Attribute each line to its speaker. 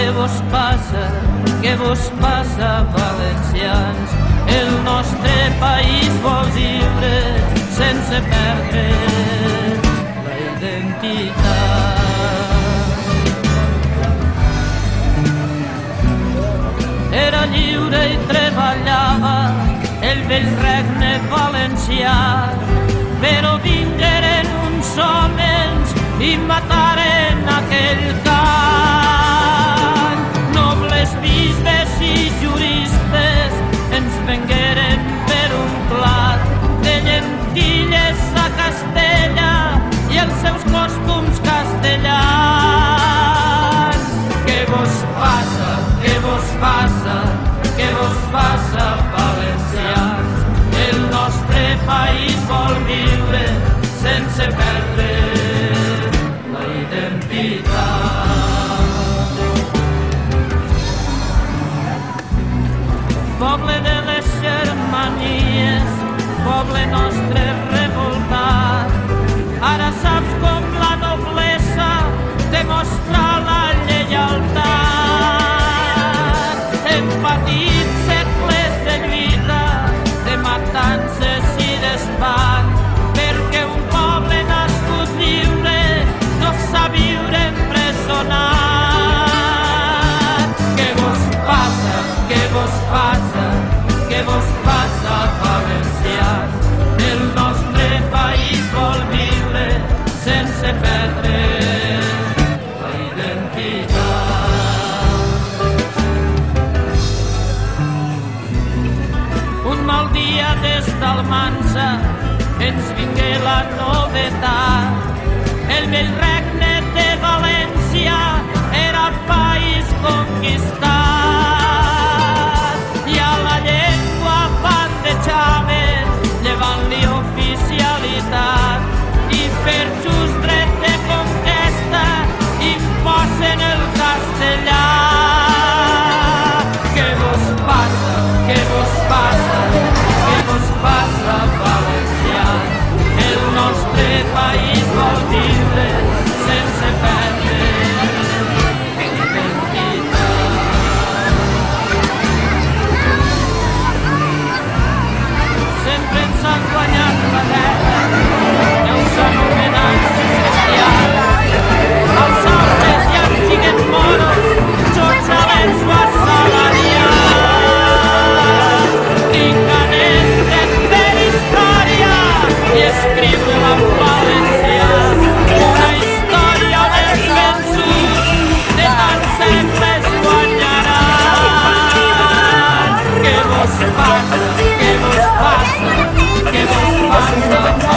Speaker 1: Què vos passa, valencians? El nostre país vol viure sense perdre la identitat. Era lliure i treballava el vell regne valencià, però vingueren uns homes i mataren aquell camp. Nobles bisbes i juristes ens vengueren per un plat de llentilles a Castella i els seus costums castellans. Què vos passa, què vos passa, què vos passa, valencians? El nostre país vol viure sense perdre la identitat. Poble de les Germanies, poble nostre revoltat, ara saps com la noblesa demostra la lleialtat. Hem patit segles de lluita, de matances i d'espant, perquè un poble nascut lliure no sap viure empresonat. Què vos passa, què vos passa, què vos passa, valencians? El nostre país vol viure sense perdre la identitat. Un mal dia des d'Almansa ens vingué la novetat. El vell regne de València era país conquistat i a la llengua bandejaven llevant-li oficialitat i per just dret de conquesta imposen el castellà. Què vos passa, què vos passa, què vos passa, valencians? El nostre país vol viure sense perdre la identitat. Sempre ens han guanyat la guerra, els anomenats cristians. Els altres ja han sigut moros, Jerusalem ho assalariat. Tinguem dret per història i escriu-la en valencià. Una història on els vençuts de tants segles guanyaran. Què vos passa, què vos passa, què vos passa?